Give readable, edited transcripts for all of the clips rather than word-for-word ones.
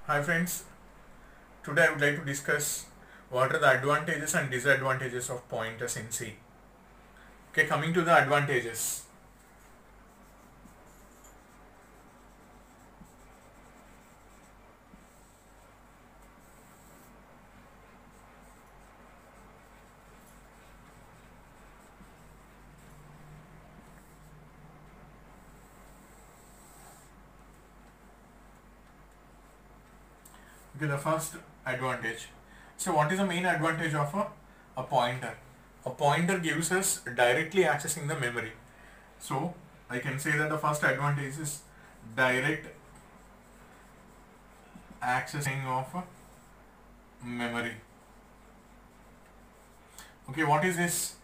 Hi friends, today I would like to discuss what are the advantages and disadvantages of pointers in C. Okay, coming to the advantages. Okay, the first advantage. So what is the main advantage of a pointer? A pointer gives us directly accessing the memory. So I can say that the first advantage is direct accessing of memory. Okay, what is this?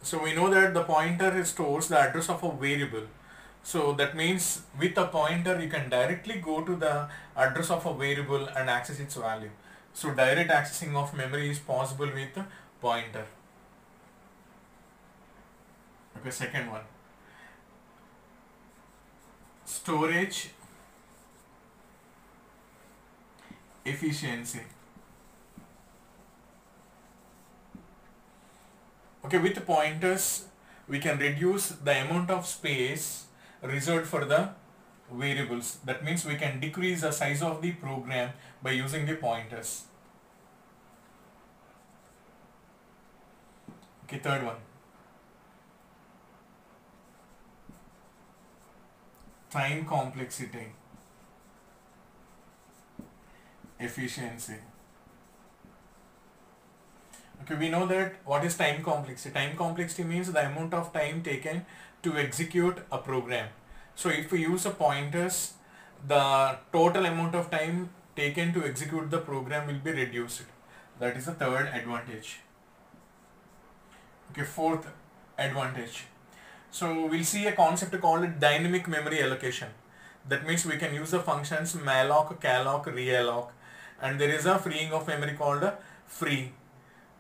So we know that the pointer stores the address of a variable. So that means with a pointer you can directly go to the address of a variable and access its value. So direct accessing of memory is possible with a pointer. Okay, second one. Storage efficiency. Okay, with pointers we can reduce the amount of space reserved for the variables. That means we can decrease the size of the program by using the pointers. Okay, third one. Time complexity efficiency. Okay, we know that what is time complexity. Time complexity means the amount of time taken to execute a program. So if we use a pointers, the total amount of time taken to execute the program will be reduced. That is the third advantage. Okay, fourth advantage. So we'll see a concept called dynamic memory allocation. That means we can use the functions malloc, calloc, realloc, and there is a freeing of memory called free.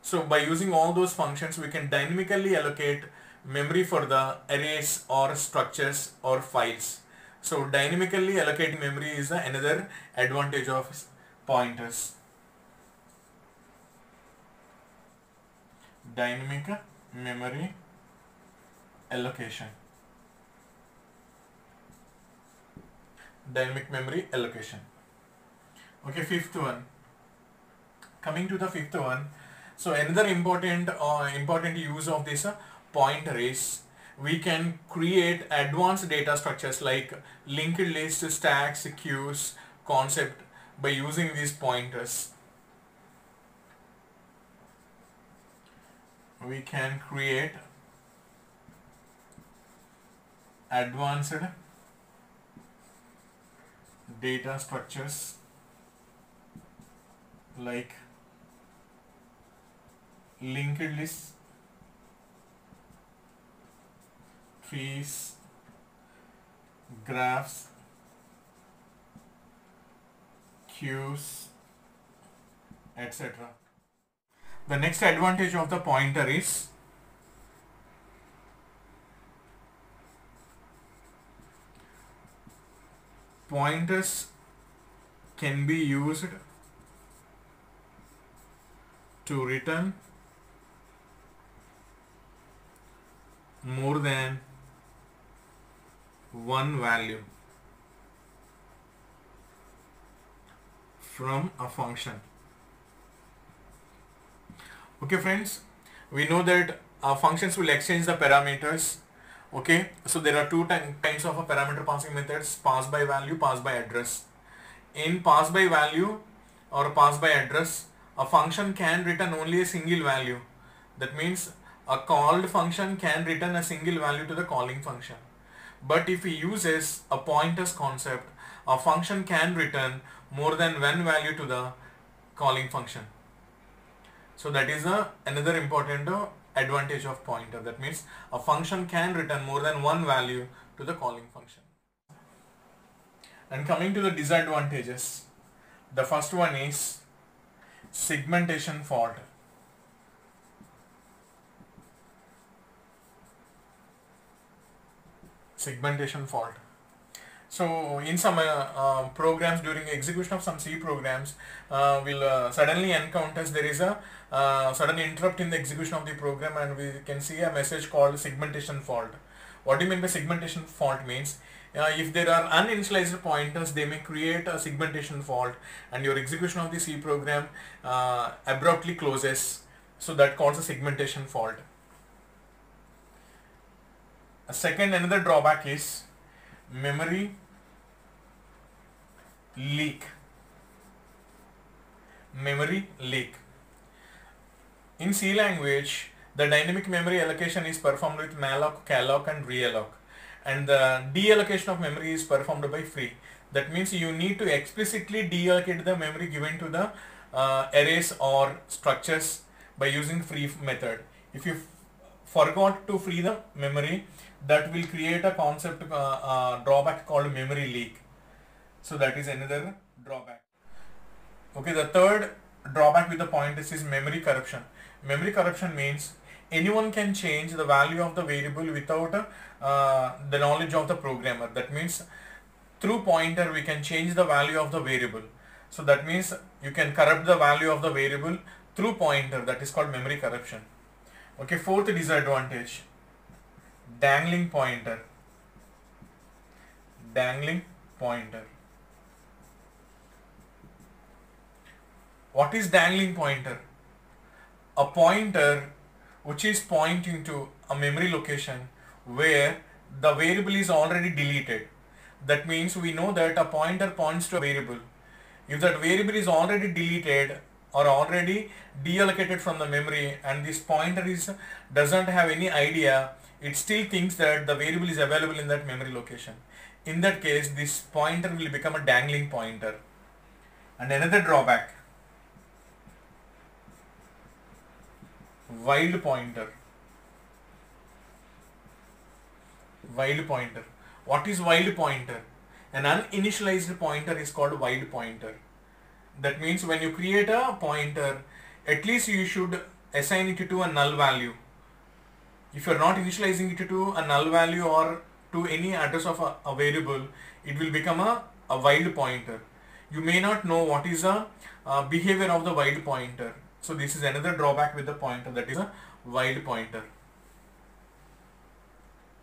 So by using all those functions we can dynamically allocate memory for the arrays or structures or files. So dynamically allocating memory is another advantage of pointers. Dynamic memory allocation. Dynamic memory allocation. Okay, fifth one. Coming to the fifth one. So another important use of this pointer is we can create advanced data structures like linked list, stacks, queues, concept by using these pointers. We can create advanced data structures like linked lists, trees, graphs, queues, etc. The next advantage of the pointer is pointers can be used to return more than one value from a function. Okay friends, we know that functions will exchange the parameters. Okay, so there are two kinds of a parameter passing methods: pass by value, pass by address. In pass by value or pass by address, a function can return only a single value. That means a called function can return a single value to the calling function. But if we uses a pointers concept, a function can return more than one value to the calling function. So that is another important advantage of pointer. That means a function can return more than one value to the calling function. And coming to the disadvantages, the first one is segmentation fault. Segmentation fault. So in some programs, during execution of some C programs, we'll suddenly encounters there is a sudden interrupt in the execution of the program, and we can see a message called segmentation fault. What do you mean by segmentation fault means? If there are uninitialized pointers, they may create a segmentation fault, and your execution of the C program abruptly closes. So that causes a segmentation fault. Another drawback is memory leak. Memory leak. In C language, the dynamic memory allocation is performed with malloc, calloc and realloc, and the deallocation of memory is performed by free. That means you need to explicitly deallocate the memory given to the arrays or structures by using free method. If you forgot to free the memory, that will create a concept drawback called memory leak. So that is another drawback. Okay, the third drawback with the pointers is memory corruption. Memory corruption means anyone can change the value of the variable without the knowledge of the programmer. That means through pointer we can change the value of the variable. So that means you can corrupt the value of the variable through pointer. That is called memory corruption. Okay, fourth disadvantage, dangling pointer. Dangling pointer. What is dangling pointer? A pointer which is pointing to a memory location where the variable is already deleted. That means we know that a pointer points to a variable. If that variable is already deleted or already deallocated from the memory, and this pointer doesn't have any idea, it still thinks that the variable is available in that memory location. In that case, this pointer will become a dangling pointer. And another drawback, wild pointer. Wild pointer. What is wild pointer? An uninitialized pointer is called wild pointer. That means when you create a pointer, at least you should assign it to a null value. If you are not initializing it to a null value or to any address of a variable, it will become a wild pointer. You may not know what is the behavior of the wild pointer. So this is another drawback with the pointer, that is a wild pointer.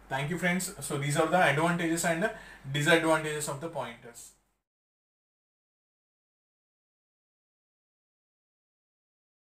Thank you friends. So these are the advantages and disadvantages of the pointers.